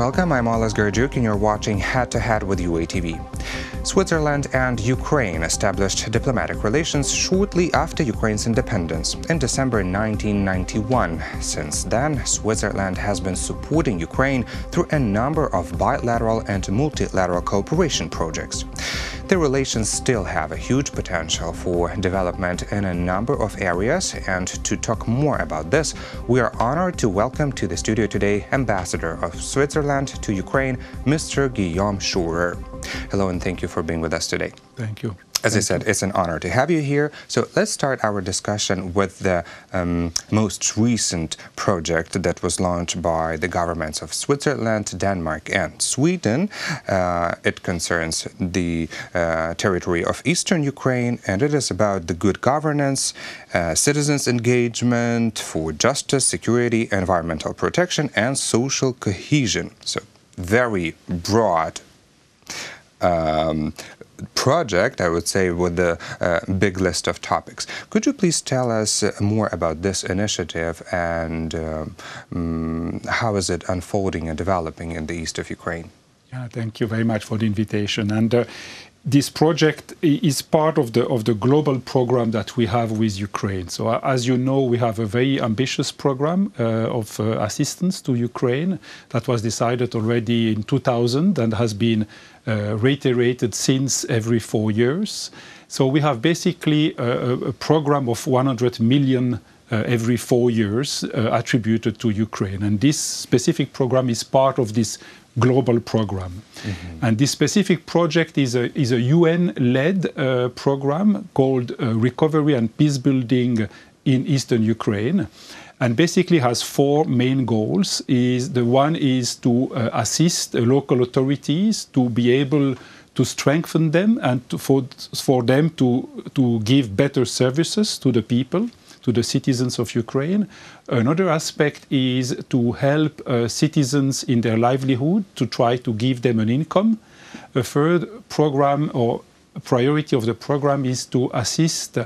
welcome. I'm Oles Gerjuk and you're watching Head to Head with UATV. Switzerland and Ukraine established diplomatic relations shortly after Ukraine's independence in December 1991. Since then, Switzerland has been supporting Ukraine through a number of bilateral and multilateral cooperation projects. The relations still have a huge potential for development in a number of areas, and to talk more about this, we are honored to welcome to the studio today Ambassador of Switzerland to Ukraine, Mr. Guillaume Scheurer. Hello and thank you for being with us today. Thank you. As I said, it's an honor to have you here. So let's start our discussion with the most recent project that was launched by the governments of Switzerland, Denmark and Sweden. It concerns the territory of eastern Ukraine, and it is about the good governance, citizens' engagement for justice, security, environmental protection and social cohesion. So very broad project, I would say, with a big list of topics. Could you please tell us more about this initiative and how is it unfolding and developing in the east of Ukraine? Yeah, thank you very much for the invitation. And this project is part of the global program that we have with Ukraine. So as you know, we have a very ambitious program of assistance to Ukraine that was decided already in 2000 and has been reiterated since every 4 years. So we have basically a program of 100 million every 4 years attributed to Ukraine. And this specific program is part of this global program. Mm-hmm. And this specific project is a UN-led program called Recovery and Peacebuilding in Eastern Ukraine, and basically has 4 main goals. The one is to assist local authorities to be able to strengthen them and for them to give better services to the people, to the citizens of Ukraine. Another aspect is to help citizens in their livelihood, to try to give them an income. A third program or priority of the program is to assist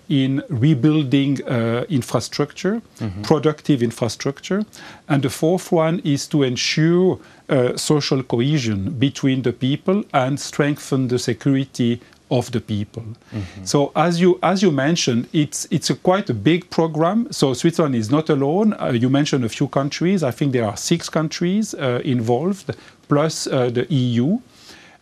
in rebuilding infrastructure, mm-hmm. productive infrastructure. And the fourth one is to ensure social cohesion between the people and strengthen the security of the people. Mm-hmm. So as you mentioned, it's quite a big program. So Switzerland is not alone. You mentioned a few countries. I think there are 6 countries involved, plus the EU.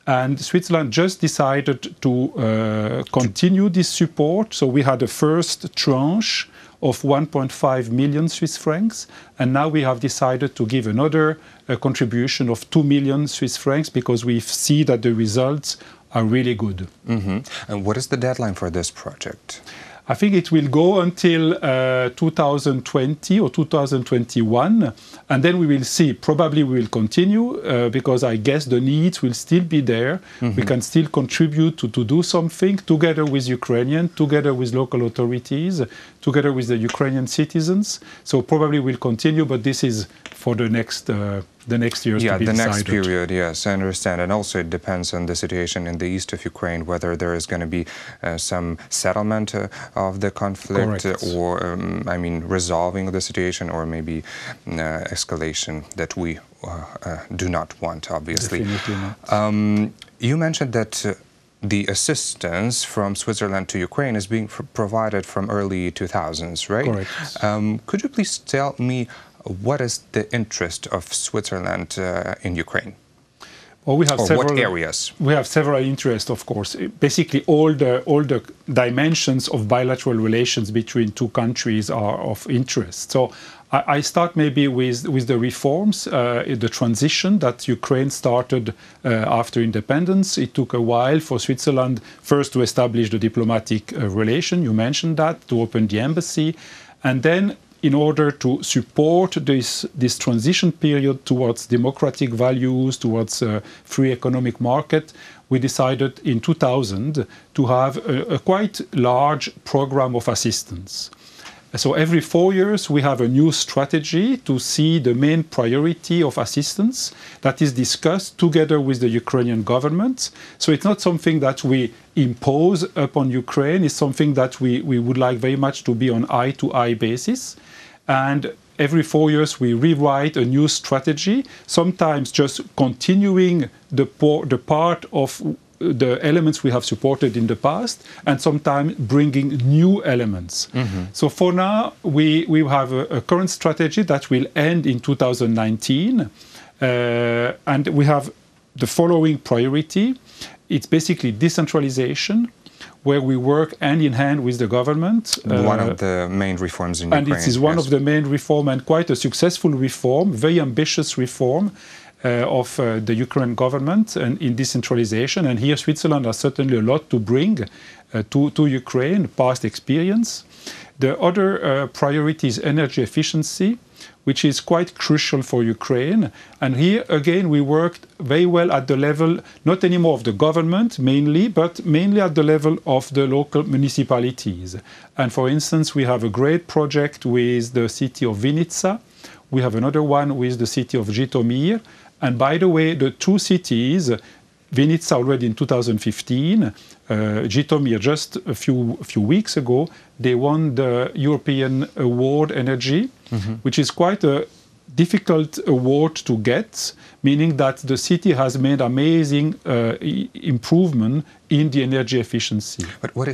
And Switzerland just decided to continue this support. So we had a first tranche of 1.5 million Swiss francs. And now we have decided to give another contribution of 2 million Swiss francs because we see that the results are really good. Mm-hmm. And what is the deadline for this project? I think it will go until 2020 or 2021, and then we will see. Probably we will continue because I guess the needs will still be there. Mm-hmm. We can still contribute to do something together with Ukrainian, together with local authorities, together with the Ukrainian citizens. So probably we'll continue, but this is for the next years to be decided. Next period, yes, I understand. And also it depends on the situation in the east of Ukraine, whether there is going to be some settlement of the conflict. Correct. Or, resolving the situation, or maybe escalation that we do not want, obviously. Definitely not. You mentioned that the assistance from Switzerland to Ukraine is being provided from early 2000s, right? Correct. Could you please tell me what is the interest of Switzerland in Ukraine? Well, we have several what areas? We have several interests, of course. Basically, all the dimensions of bilateral relations between 2 countries are of interest. So I start maybe with the reforms, the transition that Ukraine started after independence. It took a while for Switzerland first to establish the diplomatic relation. You mentioned that, to open the embassy, and then in order to support this transition period towards democratic values, towards a free economic market, we decided in 2000 to have a quite large program of assistance. So every 4 years we have a new strategy to see the main priority of assistance that is discussed together with the Ukrainian government. So it's not something that we impose upon Ukraine, it's something that we would like very much to be on eye-to-eye basis. And every 4 years we rewrite a new strategy, sometimes just continuing the part of the elements we have supported in the past, and sometimes bringing new elements. So for now, we have a current strategy that will end in 2019, and we have the following priority. It's basically decentralization, where we work hand in hand with the government. One of the main reforms in Ukraine. And it is one of the main reform, and quite a successful reform, very ambitious reform of the Ukrainian government and in decentralization. And here Switzerland has certainly a lot to bring to Ukraine, past experience. The other priority is energy efficiency, which is quite crucial for Ukraine. And here, again, we worked very well at the level, not anymore of the government mainly, but mainly at the level of the local municipalities. And for instance, we have a great project with the city of Vinica. We have another one with the city of Zhytomyr. And by the way, the two cities, Vinica already in 2015, Zhytomyr just a few weeks ago, they won the European Award Energy, which is quite a difficult award to get, meaning that the city has made amazing improvement in the energy efficiency. But what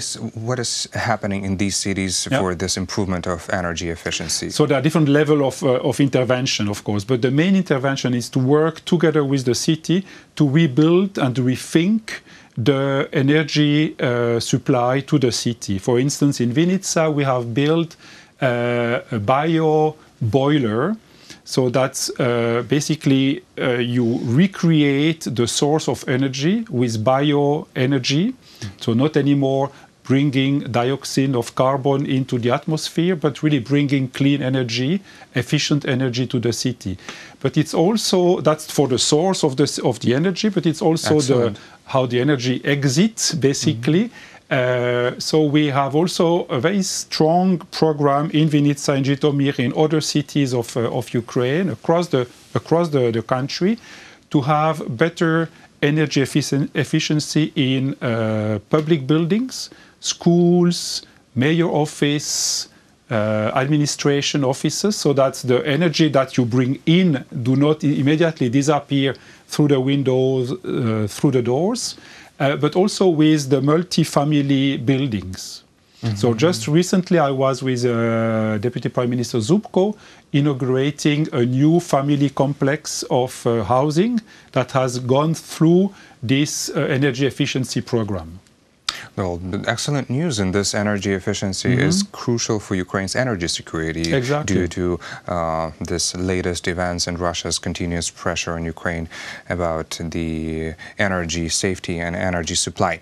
is happening in these cities for this improvement of energy efficiency? So there are different levels of intervention, of course, but the main intervention is to work together with the city to rebuild and rethink the energy supply to the city. For instance, in Vinica, we have built a bio boiler. So that's basically you recreate the source of energy with bioenergy. So not anymore bringing dioxide of carbon into the atmosphere, but really bringing clean energy, efficient energy to the city. But it's also, that's for the source of the energy, but it's also how the energy exits, basically. So we have also a very strong program in Vinica and Zhytomyr, in other cities of Ukraine, across the country, to have better energy efficiency in public buildings, schools, mayor office, administration offices, so that the energy that you bring in do not immediately disappear through the windows, through the doors. But also with the multi-family buildings. So just recently I was with Deputy Prime Minister Zubko inaugurating a new family complex of housing that has gone through this energy efficiency program. Well, excellent news, and this energy efficiency is crucial for Ukraine's energy security due to this latest events and Russia's continuous pressure on Ukraine about the energy safety and energy supply.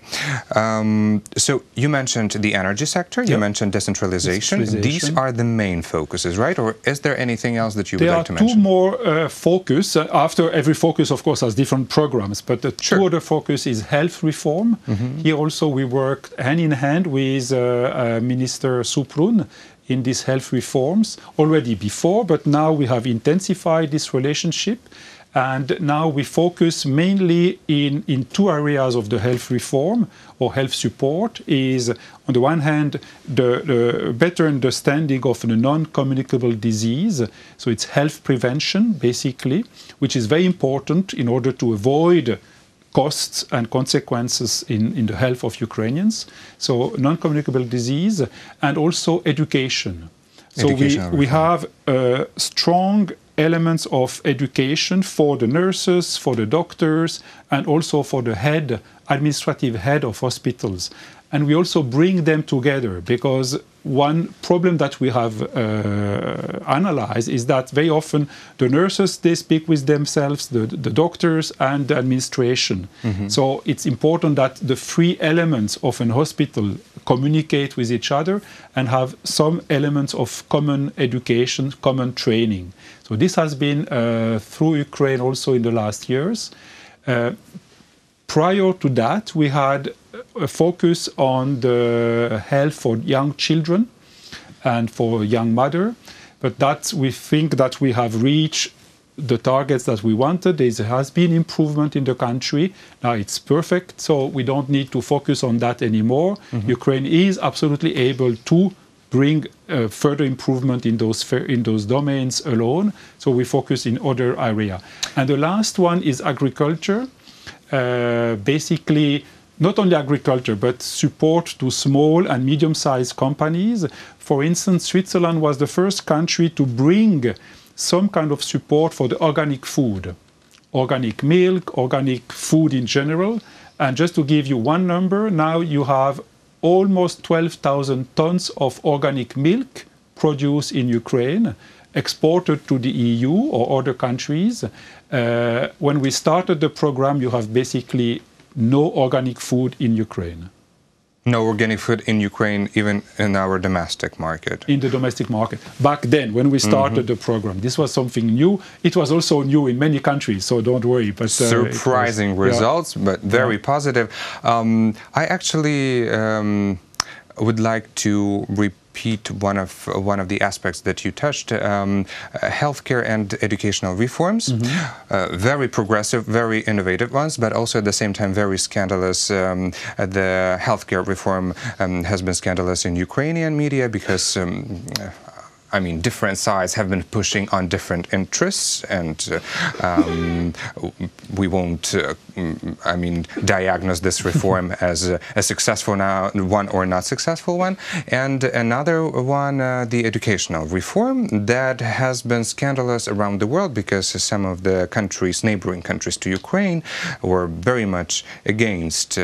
So you mentioned the energy sector, you mentioned decentralization. These are the main focuses, right? Or is there anything else that you would like to mention? There are two more focus. After every focus, of course, has different programs, but the two other focus is health reform. Here also we worked hand in hand with Minister Suprun in these health reforms already before, but now we have intensified this relationship, and now we focus mainly in two areas of the health reform or health support. Is on the one hand the better understanding of the non-communicable disease, so it's health prevention basically, which is very important in order to avoid costs and consequences in the health of Ukrainians. So non-communicable disease, and also education. So we have strong elements of education for the nurses, for the doctors, and also for the administrative head of hospitals. And we also bring them together, because one problem that we have analyzed is that very often the nurses, they speak with themselves, the doctors and the administration. So it's important that the three elements of an hospital communicate with each other and have some elements of common education, common training. So this has been through Ukraine also in the last years. Prior to that, we had a focus on the health for young children and for young mother, but that we think that we have reached the targets that we wanted. There has been improvement in the country. Now it's perfect, so we don't need to focus on that anymore. Ukraine is absolutely able to bring further improvement in those domains alone. So we focus in other areas. And the last one is agriculture. Basically, not only agriculture, but support to small and medium-sized companies. For instance, Switzerland was the first country to bring some kind of support for the organic food, organic milk, organic food in general. And just to give you one number, now you have almost 12,000 tons of organic milk produced in Ukraine, exported to the EU or other countries. When we started the program, you have basically no organic food in Ukraine. No organic food in Ukraine, even in our domestic market. In the domestic market. Back then, when we started the program, this was something new. It was also new in many countries, so don't worry. But surprising results, but very positive. I actually would like to repeat one of the aspects that you touched, healthcare and educational reforms, very progressive, very innovative ones, but also at the same time very scandalous. The healthcare reform has been scandalous in Ukrainian media because I mean, different sides have been pushing on different interests, and we won't, I mean, diagnose this reform as a successful one or not successful one. And another one, the educational reform, that has been scandalous around the world because some of the countries, neighboring countries to Ukraine, were very much against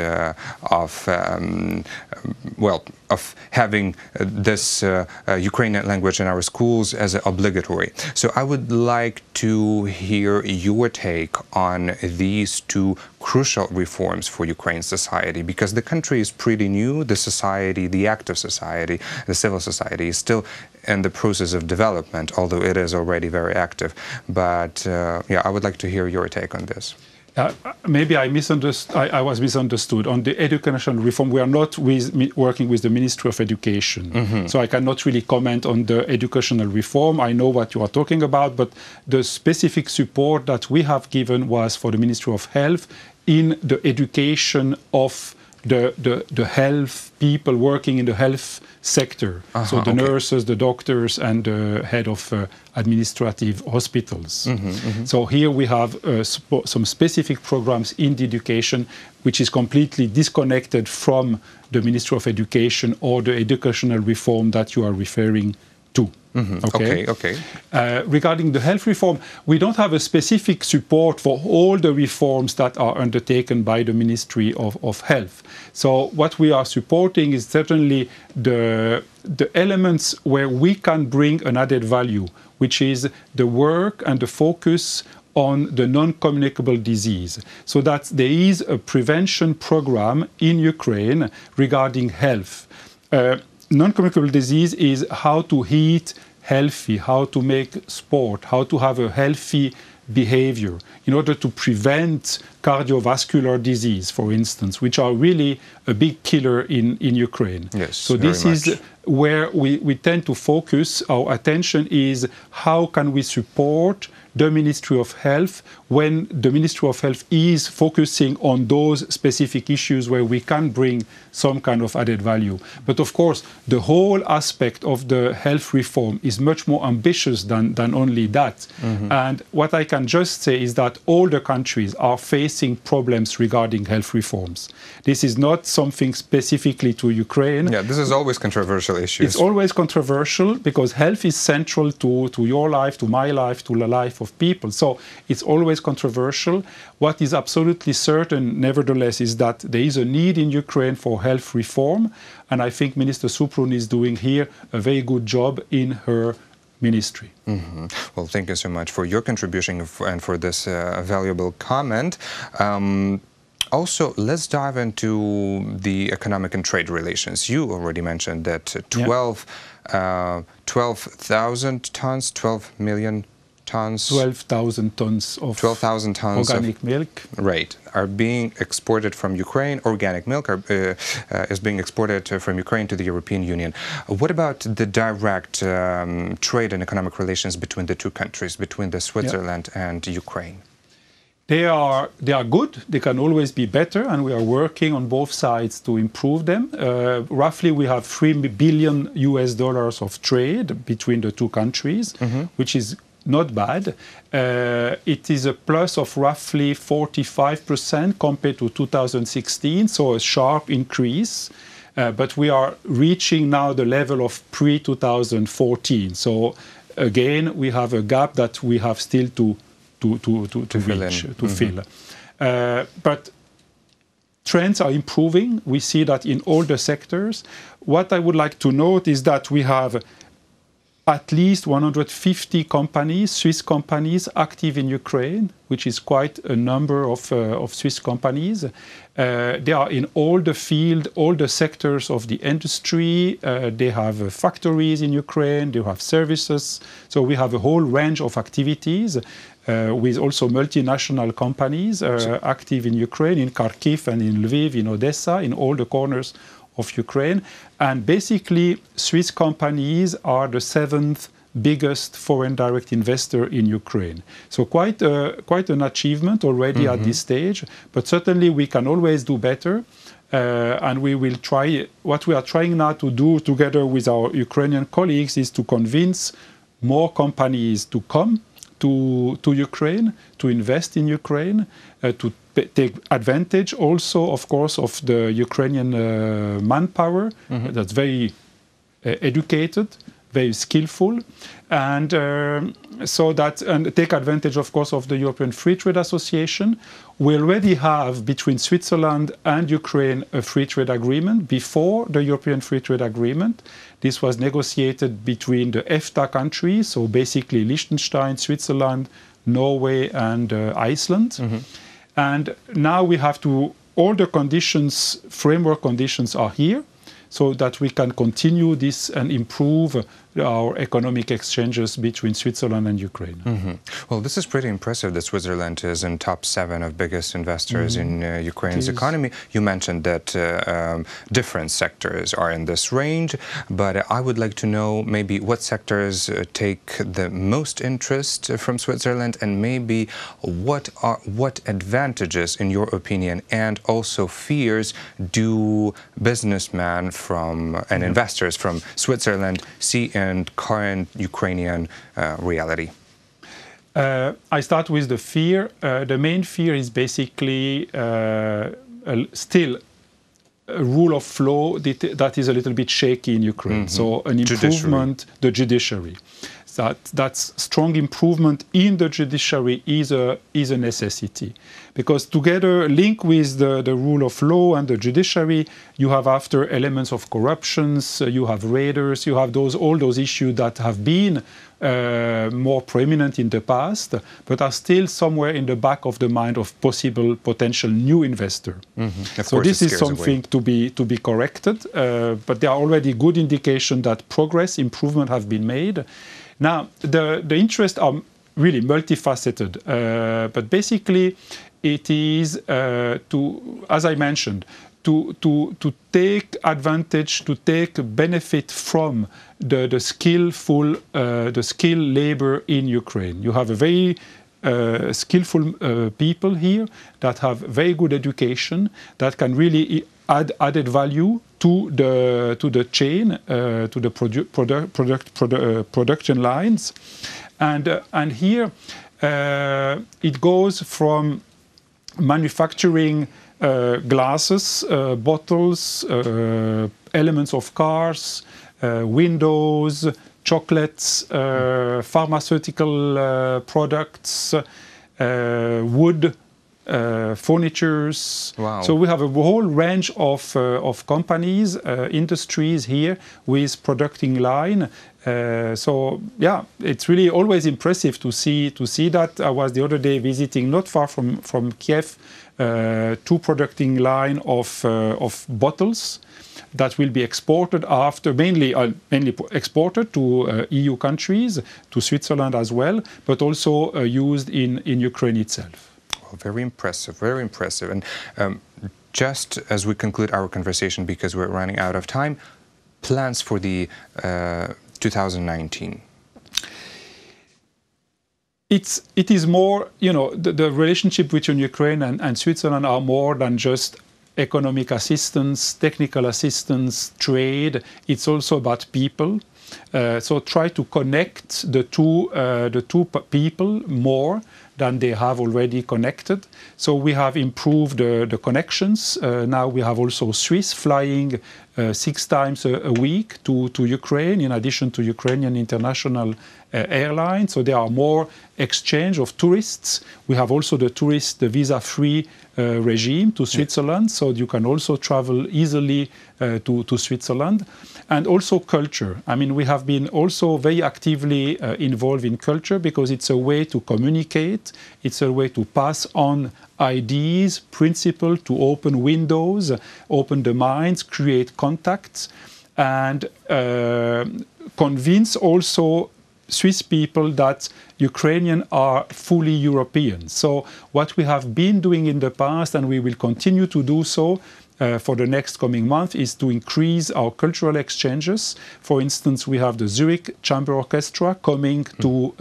of having this Ukrainian language in our schools as obligatory. So I would like to hear your take on these two crucial reforms for Ukraine's society, because the country is pretty new. The society, the active society, the civil society is still in the process of development, although it is already very active. But yeah, I would like to hear your take on this. Maybe I was misunderstood. On the educational reform, we are not working with the Ministry of Education. So I cannot really comment on the educational reform. I know what you are talking about, but the specific support that we have given was for the Ministry of Health in the education of the health people working in the health sector. So the nurses, the doctors, and the head of administrative hospitals. So here we have some specific programs in the education, which is completely disconnected from the Ministry of Education or the educational reform that you are referring to. Okay. Regarding the health reform, we don't have a specific support for all the reforms that are undertaken by the Ministry of Health. So what we are supporting is certainly the elements where we can bring an added value, which is the work and the focus on the non-communicable disease, so that there is a prevention program in Ukraine regarding health. Non-communicable disease is how to eat healthy, how to make sport, how to have a healthy behavior in order to prevent cardiovascular disease, for instance, which are really a big killer in Ukraine. Yes, so this is where we tend to focus. Our attention is how can we support the Ministry of Health when the Ministry of Health is focusing on those specific issues where we can bring some kind of added value. But of course, the whole aspect of the health reform is much more ambitious than only that. And what I can just say is that all the countries are facing problems regarding health reforms. This is not something specifically to Ukraine. Yeah, this is always controversial issue. It's always controversial because health is central to your life, to my life, to the life of people. So it's always controversial. What is absolutely certain, nevertheless, is that there is a need in Ukraine for health reform. And I think Minister Suprun is doing here a very good job in her ministry. Well, thank you so much for your contribution and for this valuable comment. Also, let's dive into the economic and trade relations. You already mentioned that 12,000 tons, 12 million tons. 12,000 tons of 12,000 tons organic milk. Right, are being exported from Ukraine. Organic milk is being exported from Ukraine to the European Union. What about the direct trade and economic relations between the two countries, between Switzerland and Ukraine? They are good. They can always be better, and we are working on both sides to improve them. Roughly, we have $3 billion of trade between the two countries, which is not bad. It is a plus of roughly 45% compared to 2016, so a sharp increase. But we are reaching now the level of pre-2014. So again, we have a gap that we have still to fill. But trends are improving. We see that in all the sectors. What I would like to note is that we have at least 150 companies, Swiss companies, active in Ukraine, which is quite a number of Swiss companies. They are in all the field, all the sectors of the industry. They have factories in Ukraine. They have services. So we have a whole range of activities with also multinational companies active in Ukraine, in Kharkiv and in Lviv, in Odessa, in all the corners of Ukraine. And basically, Swiss companies are the 7th biggest foreign direct investor in Ukraine. So quite an achievement already at this stage, but certainly we can always do better. And we will try. What we are trying now to do together with our Ukrainian colleagues is to convince more companies to come to Ukraine, to invest in Ukraine, to take advantage also, of course, of the Ukrainian manpower that's very educated, very skillful, and and take advantage, of course, of the European Free Trade Association. We already have between Switzerland and Ukraine a free trade agreement before the European Free Trade Agreement. This was negotiated between the EFTA countries, so basically Liechtenstein, Switzerland, Norway, and Iceland. And now we have to, all the conditions, framework conditions are here, so that we can continue this and improve our economic exchanges between Switzerland and Ukraine. Well, this is pretty impressive that Switzerland is in top 7 of biggest investors in Ukraine's economy. You mentioned that different sectors are in this range, but I would like to know maybe what sectors take the most interest from Switzerland, and maybe what advantages, in your opinion, and also fears do businessmen and investors from Switzerland see in current Ukrainian reality? I start with the fear. The main fear is basically still a rule of law that is a little bit shaky in Ukraine. So an improvement, the judiciary. That's strong improvement in the judiciary is a necessity, because together, linked with the rule of law and the judiciary, you have after elements of corruptions, you have raiders, you have all those issues that have been more prominent in the past, but are still somewhere in the back of the mind of potential new investor. So this is something to be corrected, but there are already good indications that improvement have been made. Now, the interests are really multifaceted, but basically it is as I mentioned, to take advantage, to take benefit from the skilled labor in Ukraine. You have a very skillful people here that have very good education, that can really add added value to the chain, to the production lines, and here it goes from manufacturing glasses, bottles, elements of cars, windows, chocolates, pharmaceutical products, wood, furnitures. Wow. So we have a whole range of companies, industries here with producing line. So yeah, it's really always impressive to see that. I was the other day visiting, not far from Kiev, 2 producing line of bottles that will be exported mainly exported to EU countries, to Switzerland as well, but also used in Ukraine itself. Very impressive, very impressive. And just as we conclude our conversation, because we're running out of time, plans for the 2019? It is more, the relationship between Ukraine and Switzerland are more than just economic assistance, technical assistance, trade. It's also about people. So try to connect the two people more than they have already connected. So we have improved the connections. Now we have also Swiss flying 6 times a week to Ukraine, in addition to Ukrainian international airlines. So there are more exchange of tourists. We have also the visa-free regime to Switzerland, so you can also travel easily to Switzerland. And also culture. I mean, we have been also very actively involved in culture because it's a way to communicate, it's a way to pass on ideas, principles, to open windows, open the minds, create contacts, and convince also Swiss people that Ukrainians are fully European. So what we have been doing in the past, and we will continue to do so, for the next coming month, is to increase our cultural exchanges. For instance, we have the Zurich Chamber Orchestra coming to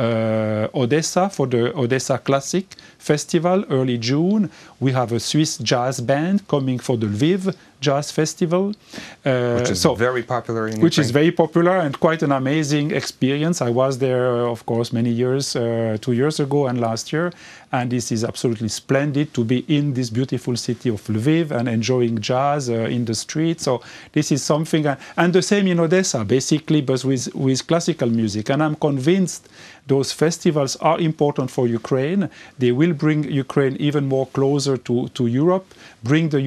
Odessa for the Odessa Classic Festival early June. We have a Swiss jazz band coming for the Lviv Jazz Festival. Which is very popular in Ukraine. Which is very popular and quite an amazing experience. I was there, of course, many years, 2 years ago and last year. And this is absolutely splendid to be in this beautiful city of Lviv and enjoying jazz in the street. So this is something, and the same in Odessa, basically, but with classical music. And I'm convinced those festivals are important for Ukraine. They will bring Ukraine even more closer to Europe, bring the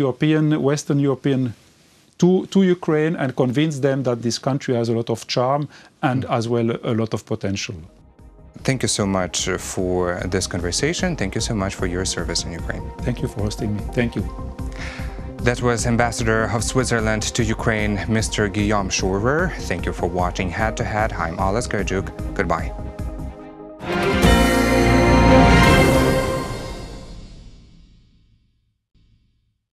Western European to Ukraine, and convince them that this country has a lot of charm and as well a lot of potential. Thank you so much for this conversation. Thank you so much for your service in Ukraine. Thank you for hosting me. Thank you. That was Ambassador of Switzerland to Ukraine, Mr. Guillaume Scheurer. Thank you for watching Head to Head. I'm Ales Gerjuk. Goodbye.